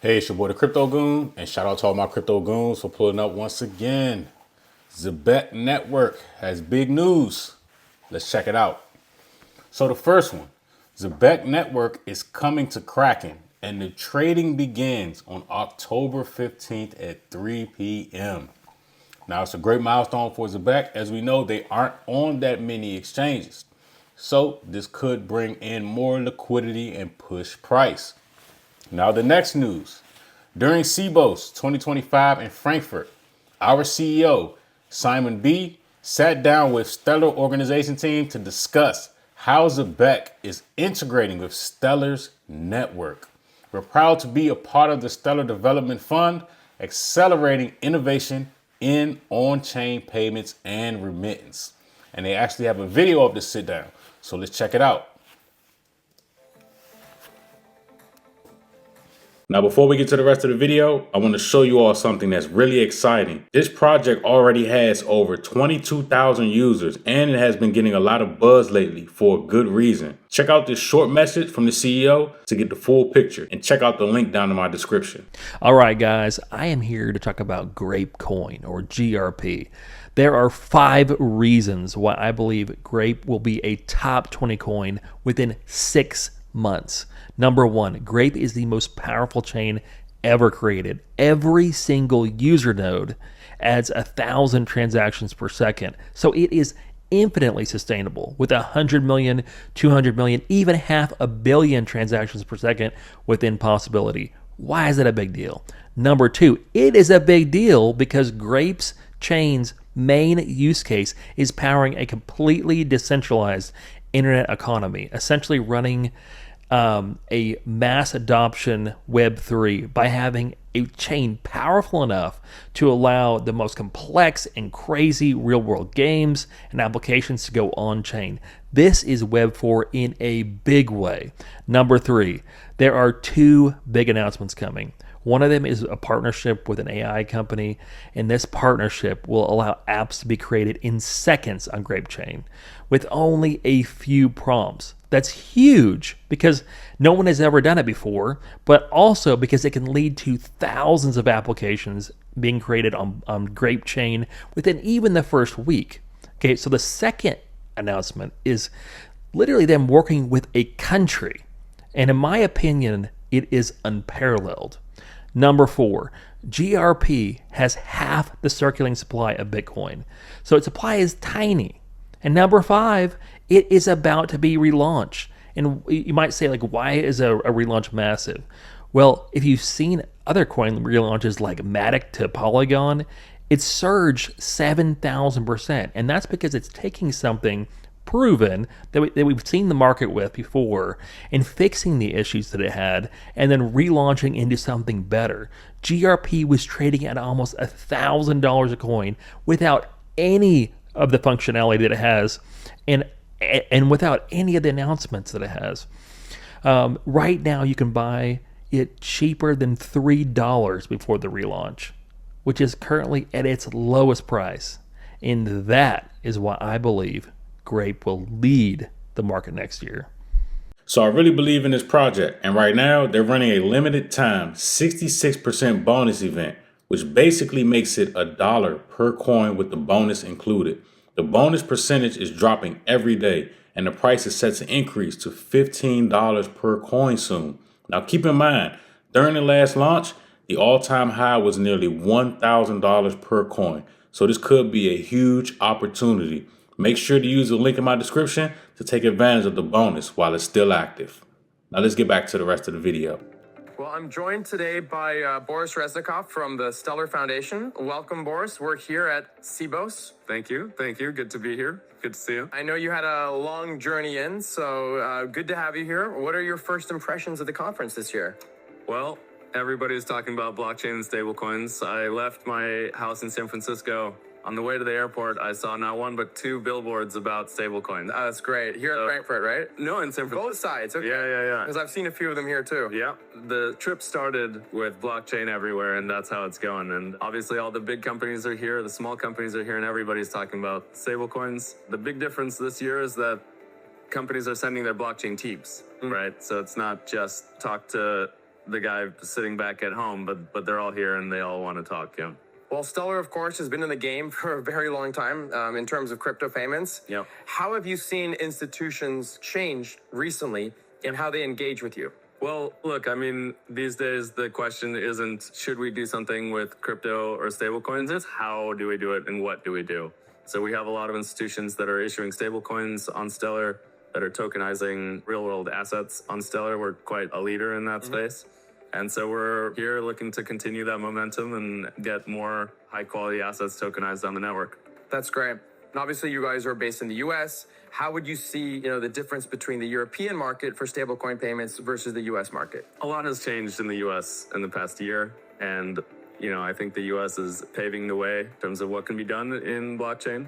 Hey, it's your boy the Crypto Goon, and shout out to all my crypto goons for pulling up once again. Zebec Network has big news. Let's check it out. So the first one, Zebec Network is coming to Kraken, and the trading begins on October 15th at 3 p.m. Now it's a great milestone for Zebec, as we know they aren't on that many exchanges. So this could bring in more liquidity and push price. Now the next news. During CBOS 2025 in Frankfurt, our CEO, Simon B., sat down with Stellar organization team to discuss how Zebec is integrating with Stellar's network. We're proud to be a part of the Stellar Development Fund, accelerating innovation in on-chain payments and remittance. And they actually have a video of this sit down. So let's check it out. Now, before we get to the rest of the video, I want to show you all something that's really exciting. This project already has over 22,000 users, and it has been getting a lot of buzz lately for a good reason. Check out this short message from the CEO to get the full picture, and check out the link down in my description. All right, guys, I am here to talk about Grape Coin, or GRP. There are 5 reasons why I believe Grape will be a top 20 coin within 6 months. Number 1, Grape is the most powerful chain ever created. Every single user node adds 1,000 transactions per second. So it is infinitely sustainable with 100 million, 200 million, even 500 million transactions per second within possibility. Why is that a big deal? Number 2, it is a big deal because Grape's chain's main use case is powering a completely decentralized internet economy, essentially running a mass adoption Web3 by having a chain powerful enough to allow the most complex and crazy real-world games and applications to go on-chain. This is Web4 in a big way. Number 3, there are 2 big announcements coming. One of them is a partnership with an AI company, and this partnership will allow apps to be created in seconds on GrapeChain with only a few prompts. That's huge because no one has ever done it before, but also because it can lead to thousands of applications being created on GrapeChain within even the first week. Okay, so the second announcement is literally them working with a country, and in my opinion, it is unparalleled. Number 4, GRP has half the circulating supply of Bitcoin, so its supply is tiny. And number 5, it is about to be relaunched. And you might say, like, why is a relaunch massive? Well, if you've seen other coin relaunches like Matic to Polygon, it surged 7,000%. And that's because it's taking something proven that we've seen the market with before and fixing the issues that it had and then relaunching into something better. GRP was trading at almost $1,000 a coin without any of the functionality that it has and without any of the announcements that it has. Right now you can buy it cheaper than $3 before the relaunch, which is currently at its lowest price. And that is why I believe Grape will lead the market next year. So I really believe in this project, and right now they're running a limited time 66% bonus event, which basically makes it $1 per coin with the bonus included. The bonus percentage is dropping every day, and the price is set to increase to $15 per coin soon. Now keep in mind, during the last launch, the all-time high was nearly $1,000 per coin. So this could be a huge opportunity. Make sure to use the link in my description to take advantage of the bonus while it's still active. Now let's get back to the rest of the video. Well, I'm joined today by Boris Reznikov from the Stellar Foundation. Welcome, Boris. We're here at CBOS. Thank you. Thank you. Good to be here. Good to see you. I know you had a long journey in, so good to have you here. What are your first impressions of the conference this year? Well, everybody's talking about blockchain and stablecoins. I left my house in San Francisco. On the way to the airport, I saw not 1 but 2 billboards about stablecoins. Oh, that's great. Here in Frankfurt, right? No, in San Francisco. Both sides, okay. Yeah. Because I've seen a few of them here too. Yeah. The trip started with blockchain everywhere, and that's how it's going. And obviously all the big companies are here, the small companies are here, and everybody's talking about stablecoins. The big difference this year is that companies are sending their blockchain teams, right? So it's not just talk to the guy sitting back at home, but they're all here and they all want to talk. Yeah. Well, Stellar, of course, has been in the game for a very long time in terms of crypto payments. Yep. How have you seen institutions change recently in how they engage with you? Well, look, I mean, these days the question isn't should we do something with crypto or stablecoins? It's how do we do it and what do we do? So we have a lot of institutions that are issuing stablecoins on Stellar, that are tokenizing real world assets on Stellar. We're quite a leader in that space. And so we're here looking to continue that momentum and get more high quality assets tokenized on the network. That's great. And obviously you guys are based in the US. How would you see, the difference between the European market for stablecoin payments versus the US market? A lot has changed in the US in the past year. And, I think the US is paving the way in terms of what can be done in blockchain.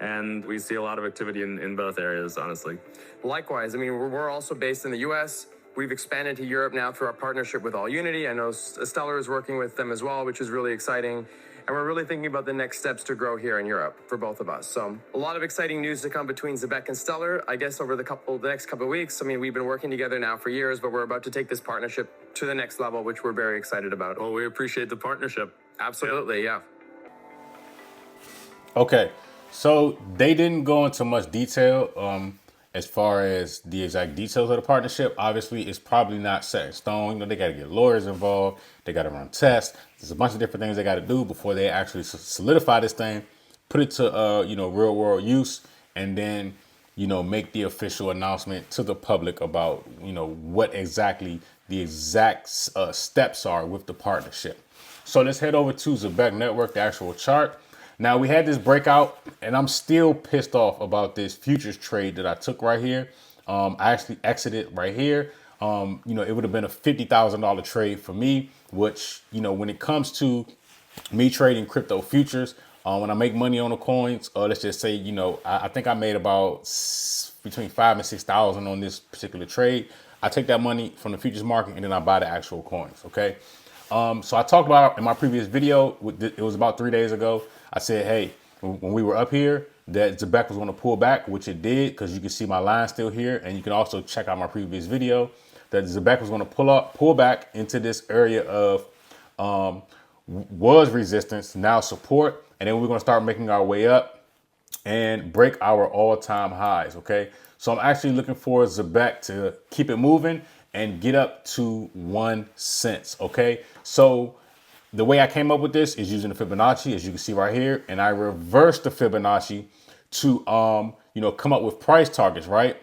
And we see a lot of activity in both areas, honestly. Likewise, I mean, we're also based in the US. We've expanded to Europe now through our partnership with AllUnity. I know Stellar is working with them as well, which is really exciting. And we're really thinking about the next steps to grow here in Europe for both of us. So a lot of exciting news to come between Zebec and Stellar, I guess, over the next couple of weeks. I mean, we've been working together now for years, but we're about to take this partnership to the next level, which we're very excited about. Well, we appreciate the partnership. Absolutely, yeah. Okay, so they didn't go into much detail as far as the exact details of the partnership. Obviously, it's probably not set in stone. They got to get lawyers involved. They got to run tests. There's a bunch of different things they got to do before they actually solidify this thing, put it to real world use, and then make the official announcement to the public about what exactly the exact steps are with the partnership. So let's head over to Zebec Network, the actual chart. Now, we had this breakout, and I'm still pissed off about this futures trade that I took right here. I actually exited right here. It would have been a $50,000 trade for me, which, when it comes to me trading crypto futures, when I make money on the coins, let's just say, I think I made about between 5,000 and 6,000 on this particular trade. I take that money from the futures market and then I buy the actual coins. Okay. So I talked about in my previous video, it was about 3 days ago. I said, hey, when we were up here, that Zebec was going to pull back, which it did, because you can see my line still here. And you can also check out my previous video that Zebec was going to pull back into this area of was resistance, now support. And then we're going to start making our way up and break our all-time highs. OK, so I'm actually looking for Zebec to keep it moving and get up to 1 cent. OK, so the way I came up with this is using the Fibonacci, as you can see right here, and I reversed the Fibonacci to, come up with price targets, right?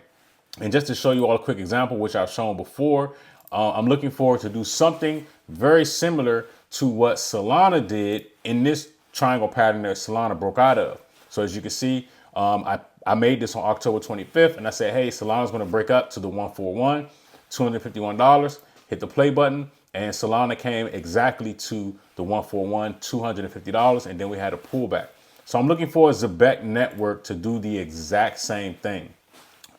And just to show you all a quick example, which I've shown before, I'm looking forward to do something very similar to what Solana did in this triangle pattern that Solana broke out of. So as you can see, I made this on October 25th, and I said, hey, Solana's going to break up to the 141, $251, hit the play button. And Solana came exactly to the 141, $250, and then we had a pullback. So I'm looking for Zebec Network to do the exact same thing.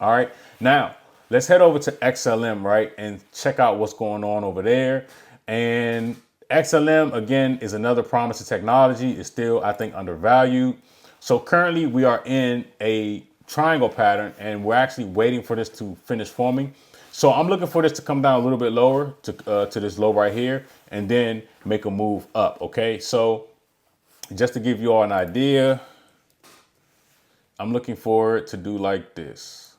All right, now let's head over to XLM, right, and check out what's going on over there. And XLM, again, is another promising technology. It's still, I think, undervalued. So currently we are in a triangle pattern, and we're actually waiting for this to finish forming. So I'm looking for this to come down a little bit lower to this low right here and then make a move up. OK, so just to give you all an idea, I'm looking for it to do like this.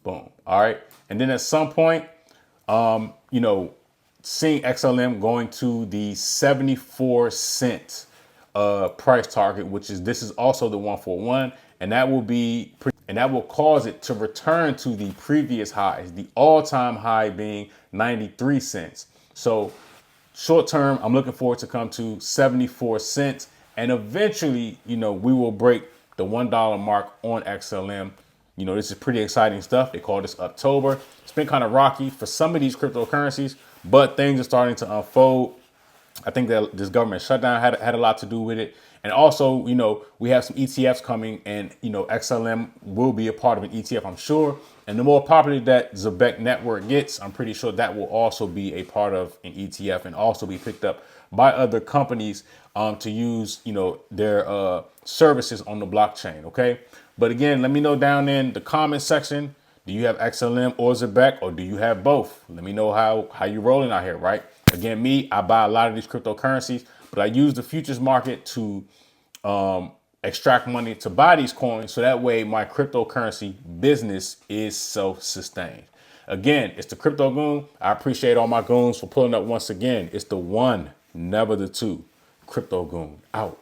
Boom. All right. And then at some point, seeing XLM going to the 74 cent price target, which is this is also the 141. And that will cause it to return to the previous highs, the all-time high being 93 cents. So short term, I'm looking forward to come to 74 cents. And eventually, we will break the $1 mark on XLM. This is pretty exciting stuff. They call this October. It's been kind of rocky for some of these cryptocurrencies, but things are starting to unfold. I think that this government shutdown had a lot to do with it. And also, we have some ETFs coming, and, XLM will be a part of an ETF, I'm sure. And the more popular that Zebec Network gets, I'm pretty sure that will also be a part of an ETF and also be picked up by other companies to use, their services on the blockchain. OK, but again, let me know down in the comment section Do you have XLM or Zebec, or do you have both? Let me know how you rolling out here, right? Again, me, I buy a lot of these cryptocurrencies, but I use the futures market to extract money to buy these coins, so that way my cryptocurrency business is self-sustained. Again, it's the Crypto Goon. I appreciate all my goons for pulling up once again. It's the one, never the two. Crypto Goon out.